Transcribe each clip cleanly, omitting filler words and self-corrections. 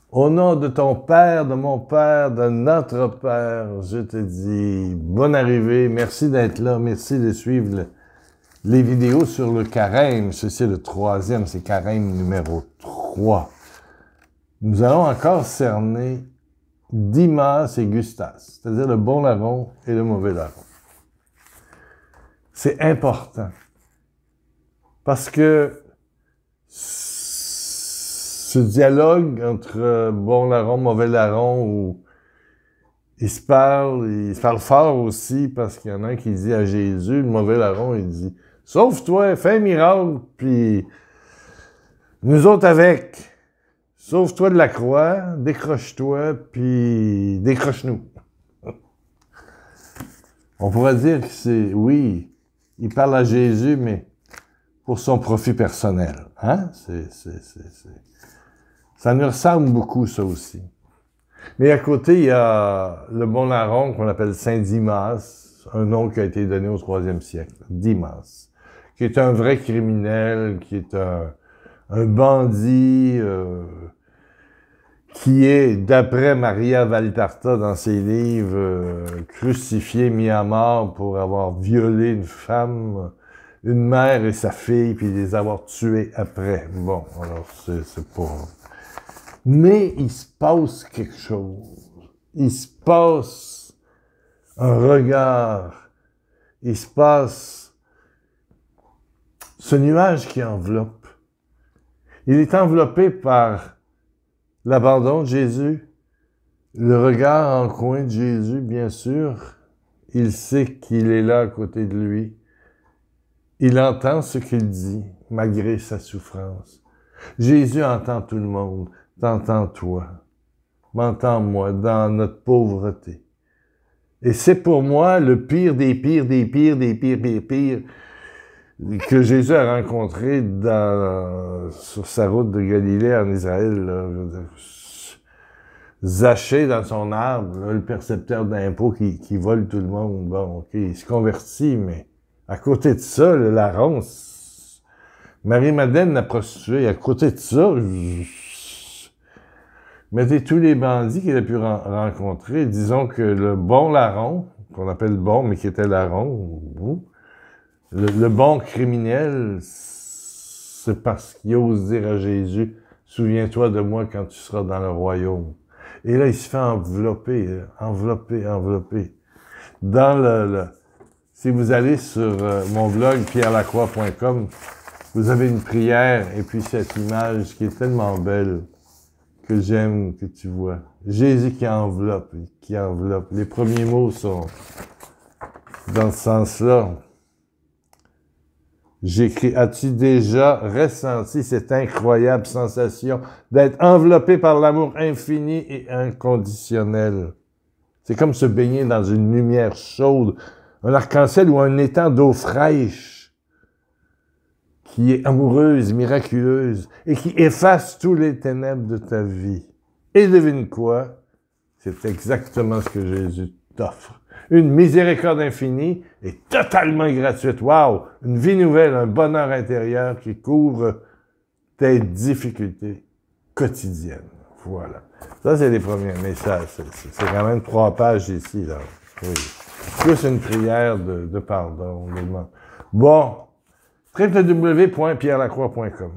Au nom de ton Père, de mon Père, de notre Père, je te dis bonne arrivée. Merci d'être là. Merci de suivre les vidéos sur le carême. Ceci est le troisième, c'est carême numéro 3. Nous allons encore cerner Dimas et Gustas, c'est-à-dire le bon larron et le mauvais larron. C'est important parce que ce dialogue entre bon larron, mauvais larron, où ils se parlent fort aussi parce qu'il y en a un qui dit à Jésus, le mauvais larron, il dit « Sauve-toi, fais un miracle, puis nous autres avec. Sauve-toi de la croix, décroche-toi, puis décroche-nous. » On pourrait dire que c'est, oui, il parle à Jésus, mais pour son profit personnel. Hein? Ça nous ressemble beaucoup, ça aussi. Mais à côté, il y a le bon larron qu'on appelle Saint Dimas, un nom qui a été donné au 3e siècle, Dimas, qui est un vrai criminel, qui est un bandit, qui est, d'après Maria Vallarta dans ses livres, crucifié, mis à mort pour avoir violé une femme, une mère et sa fille, puis les avoir tués après. Bon, alors c'est pas... Mais il se passe quelque chose. Il se passe un regard. Il se passe ce nuage qui enveloppe. Il est enveloppé par l'abandon de Jésus, le regard en coin de Jésus, bien sûr. Il sait qu'il est là à côté de lui. Il entend ce qu'il dit, malgré sa souffrance. Jésus entend tout le monde. T'entends toi, m'entends-moi dans notre pauvreté. Et c'est pour moi le pire des pires que Jésus a rencontré sur sa route de Galilée en Israël. Là, Zachée dans son arbre, là, le percepteur d'impôts qui vole tout le monde. Bon, ok, il se convertit, mais à côté de ça, le larron, Marie-Madeleine, la prostituée, à côté de ça, mettez tous les bandits qu'il a pu rencontrer. Disons que le bon larron, qu'on appelle bon, mais qui était larron, le bon criminel, c'est parce qu'il ose dire à Jésus, « Souviens-toi de moi quand tu seras dans le royaume. » Et là, il se fait envelopper. Dans si vous allez sur mon blog, pierrelacroix.com, vous avez une prière et puis cette image qui est tellement belle, que j'aime, que tu vois. Jésus qui enveloppe. Les premiers mots sont dans ce sens-là. J'écris, as-tu déjà ressenti cette incroyable sensation d'être enveloppé par l'amour infini et inconditionnel? C'est comme se baigner dans une lumière chaude, un arc-en-ciel ou un étang d'eau fraîche, qui est amoureuse, miraculeuse, et qui efface tous les ténèbres de ta vie. Et devine quoi? C'est exactement ce que Jésus t'offre. Une miséricorde infinie et totalement gratuite. Wow! Une vie nouvelle, un bonheur intérieur qui couvre tes difficultés quotidiennes. Voilà. Ça, c'est les premiers. Mais ça, c'est quand même 3 pages ici, là. Oui. Plus une prière de pardon. Bon. www.pierrelacroix.com.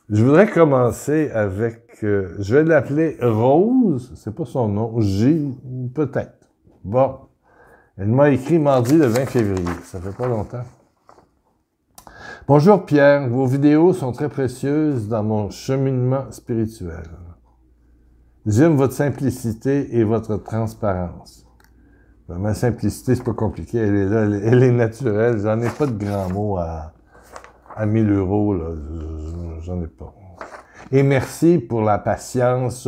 Je voudrais commencer avec, je vais l'appeler Rose, c'est pas son nom, J, peut-être. Bon, elle m'a écrit mardi le 20 février, ça fait pas longtemps. Bonjour Pierre, vos vidéos sont très précieuses dans mon cheminement spirituel. J'aime votre simplicité et votre transparence. Ma simplicité, c'est pas compliqué, elle est là, elle est naturelle. J'en ai pas de grands mots à 1000 €, là. J'en ai pas. Et merci pour la patience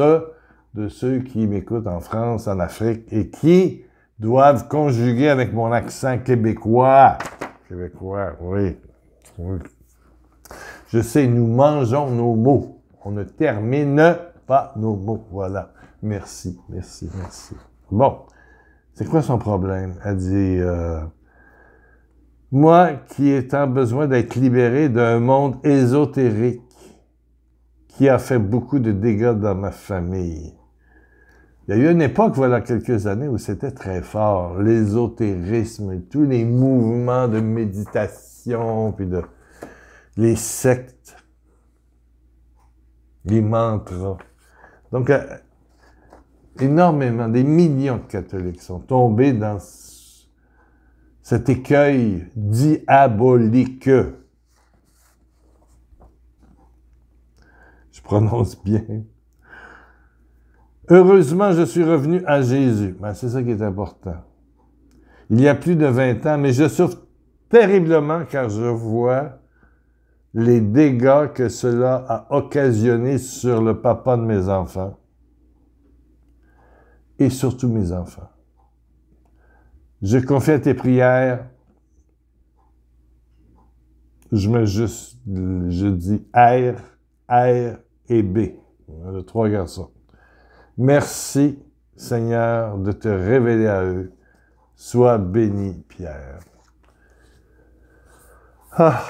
de ceux qui m'écoutent en France, en Afrique, et qui doivent conjuguer avec mon accent québécois. Québécois, oui. Je sais, nous mangeons nos mots. On ne termine pas nos mots. Voilà. Merci. Bon. C'est quoi son problème? Elle dit, moi qui étant besoin d'être libéré d'un monde ésotérique qui a fait beaucoup de dégâts dans ma famille. Il y a eu une époque, voilà quelques années, où c'était très fort. L'ésotérisme, tous les mouvements de méditation, puis les sectes, les mantras. Donc, énormément, des millions de catholiques sont tombés dans cet écueil diabolique. Je prononce bien. Heureusement, je suis revenu à Jésus. Ben, c'est ça qui est important. Il y a plus de 20 ans, mais je souffre terriblement car je vois les dégâts que cela a occasionné sur le papa de mes enfants et surtout mes enfants. Je confie à tes prières. Je dis R, R et B. Les 3 garçons. Merci, Seigneur, de te révéler à eux. Sois béni, Pierre. Ah,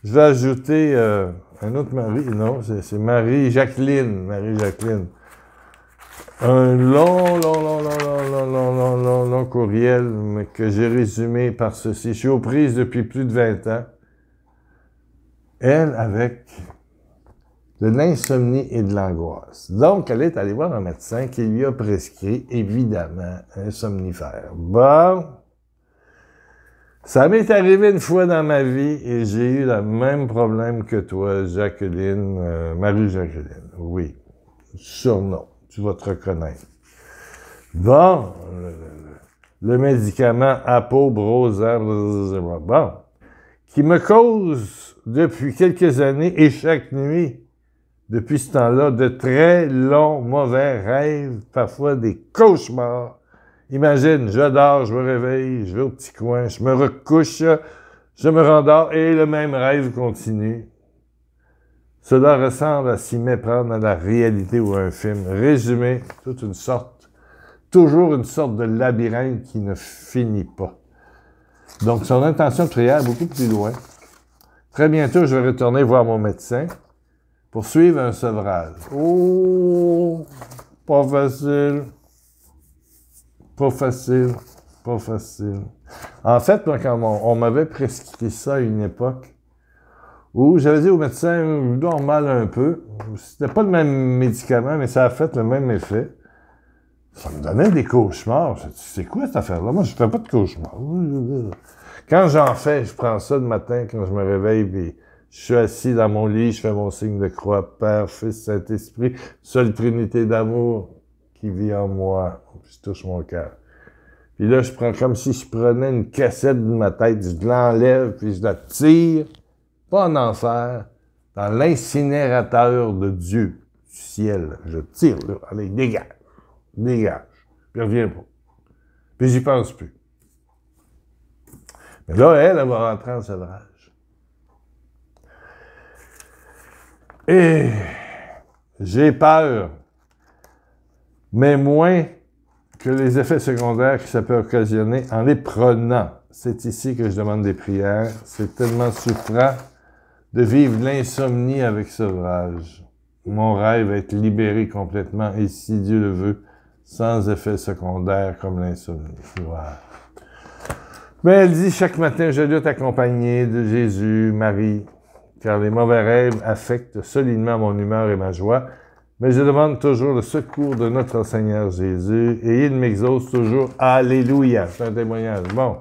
je vais ajouter un autre Marie. Non, c'est Marie-Jacqueline. Marie-Jacqueline. Un long courriel, mais que j'ai résumé par ceci. Je suis aux prises depuis plus de 20 ans. Elle, avec de l'insomnie et de l'angoisse. Donc, elle est allée voir un médecin qui lui a prescrit, évidemment, un somnifère. Bon, ça m'est arrivé une fois dans ma vie et j'ai eu le même problème que toi, Jacqueline, Marie-Jacqueline. Oui, surnom, tu vas te reconnaître. Bon, le médicament Apo-Brosa, bon, qui me cause depuis quelques années et chaque nuit, depuis ce temps-là, de très longs, mauvais rêves, parfois des cauchemars. Imagine, je dors, je me réveille, je vais au petit coin, je me recouche, je me rendors et le même rêve continue. Cela ressemble à s'y méprendre à la réalité ou à un film. Résumé, toujours une sorte de labyrinthe qui ne finit pas. Donc, son intention de prière est beaucoup plus loin. Très bientôt, je vais retourner voir mon médecin pour suivre un sevrage. Oh, pas facile. Pas facile. Pas facile. En fait, moi, quand on m'avait prescrit ça à une époque, où j'avais dit au médecin, je dors mal un peu. C'était pas le même médicament, mais ça a fait le même effet. Ça me donnait des cauchemars. Je me dis, c'est quoi cette affaire-là? Moi, je fais pas de cauchemars. Quand j'en fais, je prends ça le matin quand je me réveille, puis je suis assis dans mon lit, je fais mon signe de croix, Père, Fils, Saint-Esprit, seule Trinité d'amour qui vit en moi. Puis je touche mon cœur. Puis là, je prends comme si je prenais une cassette de ma tête, je l'enlève, puis je la tire, pas en enfer, dans l'incinérateur de Dieu, du ciel. Je tire, là, allez, dégage, puis reviens pas. Puis j'y pense plus. Mais là, elle va rentrer en sevrage. Et j'ai peur, mais moins que les effets secondaires que ça peut occasionner en les prenant. C'est ici que je demande des prières. C'est tellement souffrant de vivre l'insomnie avec sevrage. Mon rêve est être libéré complètement, et si Dieu le veut, sans effets secondaires comme l'insomnie. Wow. Mais elle dit, chaque matin, je dois t'accompagner de Jésus, Marie, car les mauvais rêves affectent solidement mon humeur et ma joie, mais je demande toujours le secours de notre Seigneur Jésus, et il m'exauce toujours. Alléluia! C'est un témoignage. Bon.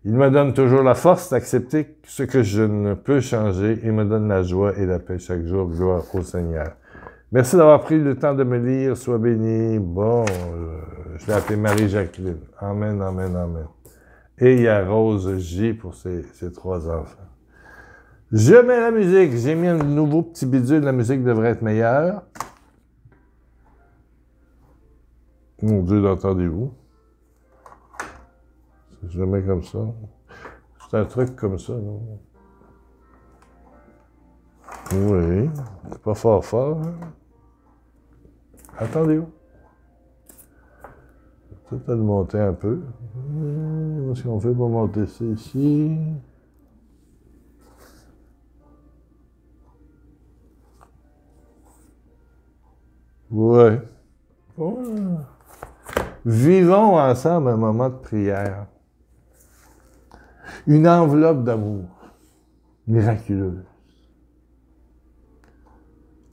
Il me donne toujours la force d'accepter ce que je ne peux changer et me donne la joie et la paix chaque jour. Gloire au Seigneur. Merci d'avoir pris le temps de me lire. Sois béni. Bon, je l'ai appelé Marie-Jacqueline. Amen, amen, amen. Et il y a Rose J pour ses 3 enfants. Je mets la musique. J'ai mis un nouveau petit bidule. La musique devrait être meilleure. Mon Dieu, l'entendez-vous? Je le mets comme ça. C'est un truc comme ça, non? Oui. C'est pas fort, hein? Attendez-vous. Peut-être le monter un peu. Qu'est-ce qu'on fait pour monter ça ici? Ouais. Ouais. Vivons ensemble un moment de prière. Une enveloppe d'amour miraculeuse.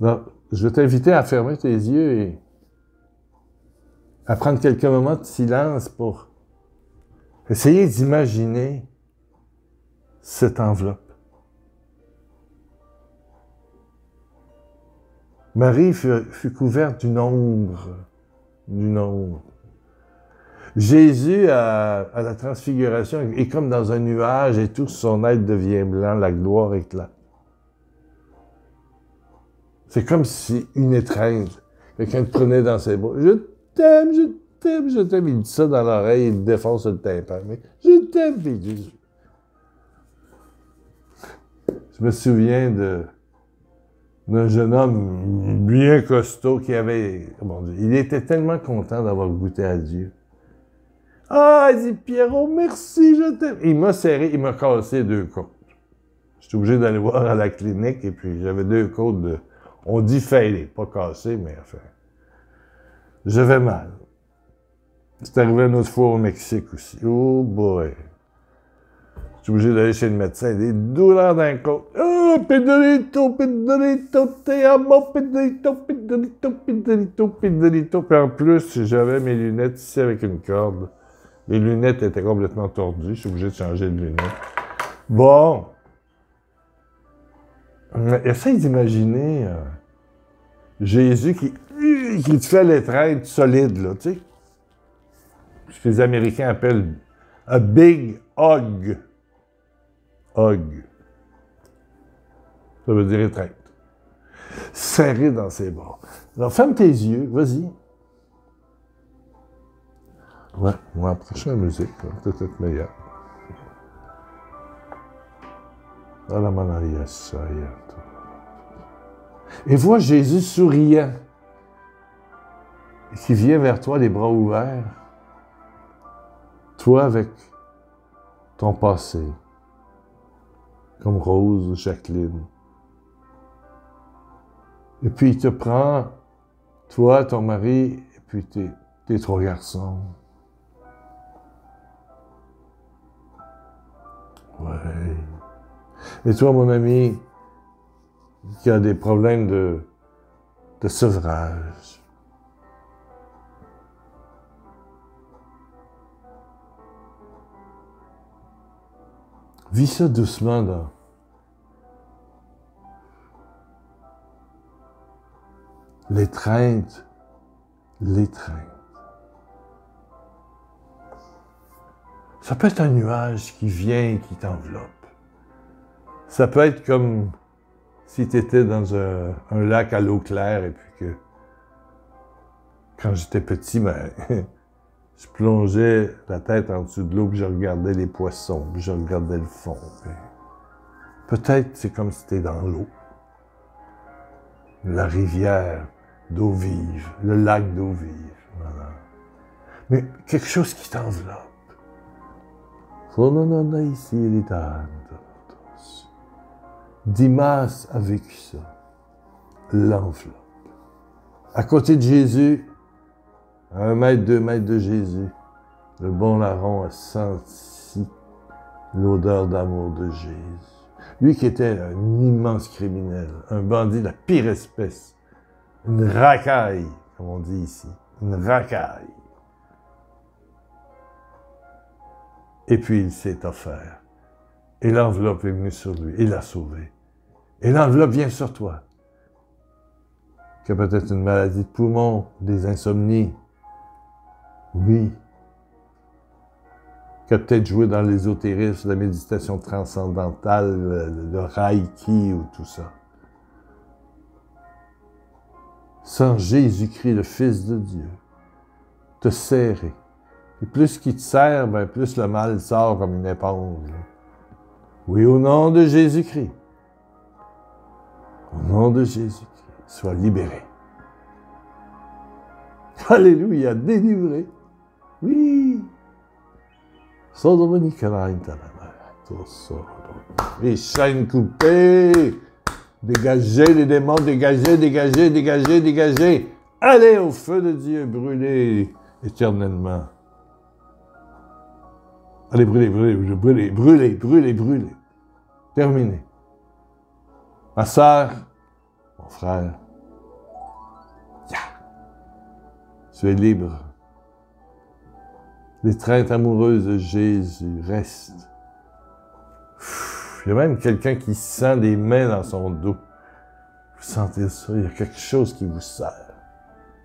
Donc, je vais t'inviter à fermer tes yeux et à prendre quelques moments de silence pour essayer d'imaginer cette enveloppe. Marie fut couverte d'une ombre. D'une ombre. Jésus, à la transfiguration, est comme dans un nuage et tout son être devient blanc, la gloire éclate. C'est comme si une étreinte, quelqu'un te prenait dans ses bras. Je t'aime, je t'aime, je t'aime. Il dit ça dans l'oreille, il défonce le tympan. Mais je t'aime, Jésus. Je me souviens d'un jeune homme bien costaud qui avait... Bon, il était tellement content d'avoir goûté à Dieu. Ah, il dit, Pierrot, merci, je t'aime. Il m'a serré, il m'a cassé 2 côtes. J'étais obligé d'aller voir à la clinique et puis j'avais 2 côtes de... On dit fêlées, pas cassées, mais enfin... J'avais mal. C'est arrivé une autre fois au Mexique aussi. Oh boy! J'étais obligé d'aller chez le médecin, des douleurs d'un côte. Oh, Pedrito, Pedrito, te amo, Pedrito, Pedrito, Pedrito, Pedrito. Puis en plus, j'avais mes lunettes ici avec une corde. Les lunettes étaient complètement tordues. Je suis obligé de changer de lunettes. Bon. Essaye d'imaginer Jésus qui te fait l'étreinte solide, là, tu sais. Ce que les Américains appellent a big hug. Hug. Ça veut dire étreinte. Serré dans ses bras. Alors, ferme tes yeux, vas-y. Ouais, on va approcher la musique, peut-être être meilleur. Et vois Jésus souriant, qui vient vers toi, les bras ouverts. Toi avec ton passé, comme Rose, Jacqueline. Et puis il te prend, toi, ton mari, et puis tes 3 garçons. Ouais. Et toi, mon ami, qui a des problèmes de sevrage. Vis ça doucement dans l'étreinte. Ça peut être un nuage qui vient et qui t'enveloppe. Ça peut être comme si tu étais dans un lac à l'eau claire et puis que quand j'étais petit, ben, je plongeais la tête en dessous de l'eau puis je regardais les poissons, puis je regardais le fond. Peut-être c'est comme si tu étais dans l'eau. La rivière d'eau vive, le lac d'eau vive. Voilà. Mais quelque chose qui t'enveloppe. Dimas a vécu ça. L'enveloppe. À côté de Jésus, à 1 mètre, 2 mètres de Jésus, le bon larron a senti l'odeur d'amour de Jésus. Lui qui était un immense criminel, un bandit de la pire espèce, une racaille, comme on dit ici, une racaille. Et puis il s'est offert. Et l'enveloppe est venue sur lui. Il l'a sauvé. Et l'enveloppe vient sur toi. Tu as peut-être une maladie de poumon, des insomnies. Oui. Tu as peut-être joué dans l'ésotérisme, la méditation transcendantale, le Reiki ou tout ça. Sans Jésus-Christ, le Fils de Dieu, te serrer. Et plus qu'il te serre, ben plus le mal sort comme une éponge. Oui, au nom de Jésus-Christ. Au nom de Jésus-Christ, sois libéré. Alléluia, délivré. Oui. Les chaînes coupées. Dégagez les démons, dégagez, dégagez, dégagez, dégagez. Allez au feu de Dieu, brûlez éternellement. Allez, brûlez, brûlez, brûlez, brûlez, brûlez, brûlez. Terminé. Ma sœur, mon frère, tu es libre. L'étreinte amoureuse de Jésus reste. Il y a même quelqu'un qui sent des mains dans son dos. Vous sentez ça? Il y a quelque chose qui vous serre.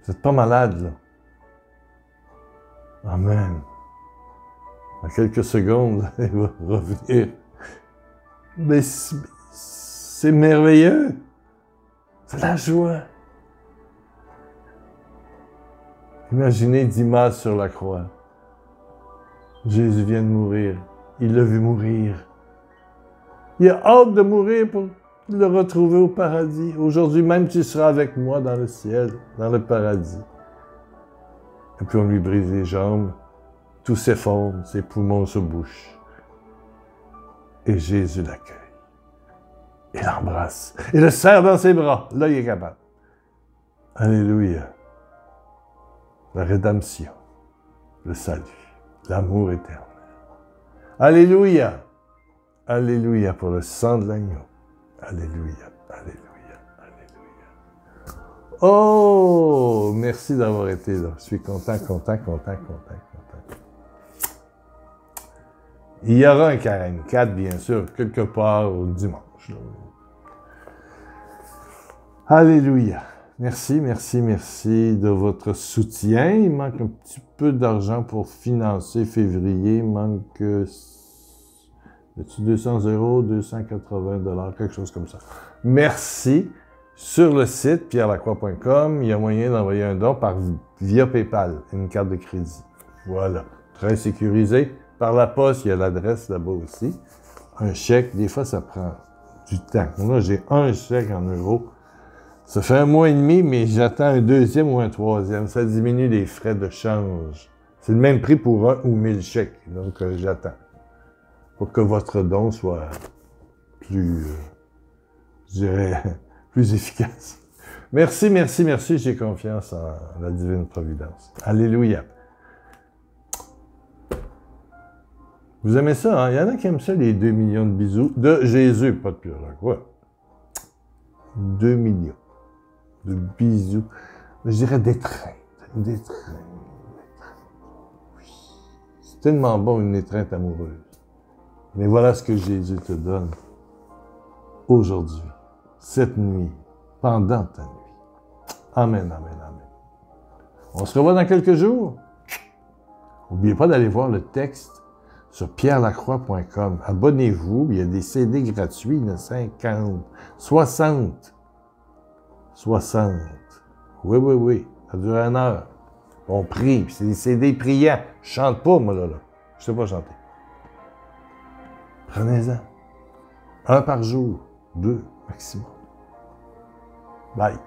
Vous n'êtes pas malade, là. Amen. Dans quelques secondes, il va revenir. Mais c'est merveilleux. C'est la joie. Imaginez Dimas sur la croix. Jésus vient de mourir. Il l'a vu mourir. Il a hâte de mourir pour le retrouver au paradis. Aujourd'hui même, tu seras avec moi dans le ciel, dans le paradis. Et puis on lui brise les jambes, tout s'effondre, ses poumons se bouchent. Et Jésus l'accueille. Il l'embrasse. Il le serre dans ses bras. Là, il est capable. Alléluia. La rédemption, le salut, l'amour éternel. Alléluia. Alléluia pour le sang de l'agneau. Alléluia, alléluia, alléluia. Oh, merci d'avoir été là. Je suis content. Il y aura un carême 4, bien sûr, quelque part au dimanche. Là. Alléluia. Merci de votre soutien. Il manque un petit peu d'argent pour financer février. Il manque 200 €, 280 $, quelque chose comme ça. Merci. Sur le site pierrelacroix.com, il y a moyen d'envoyer un don via PayPal, une carte de crédit. Voilà. Très sécurisé. Par la poste, il y a l'adresse là-bas aussi. Un chèque, des fois, ça prend du temps. Moi, j'ai un chèque en euros. Ça fait 1 mois et demi, mais j'attends un deuxième ou un troisième. Ça diminue les frais de change. C'est le même prix pour 1 ou 1000 chèques. Donc, j'attends. Pour que votre don soit plus, je dirais, plus efficace. Merci. J'ai confiance en la divine providence. Alléluia. Vous aimez ça, hein? Il y en a qui aiment ça, les 2 millions de bisous de Jésus, pas de Pierre Lacroix. 2 millions de bisous. Je dirais d'étreinte. Oui. C'est tellement bon, une étreinte amoureuse. Mais voilà ce que Jésus te donne aujourd'hui, cette nuit, pendant ta nuit. Amen. On se revoit dans quelques jours. N'oubliez pas d'aller voir le texte sur pierrelacroix.com. Abonnez-vous, il y a des CD gratuits, il y en a 50, 60. Oui, ça dure 1 heure. On prie, c'est des CD priants. Je chante pas, moi, là. Je sais pas chanter. Prenez-en. 1 par jour, 2 maximum. Bye.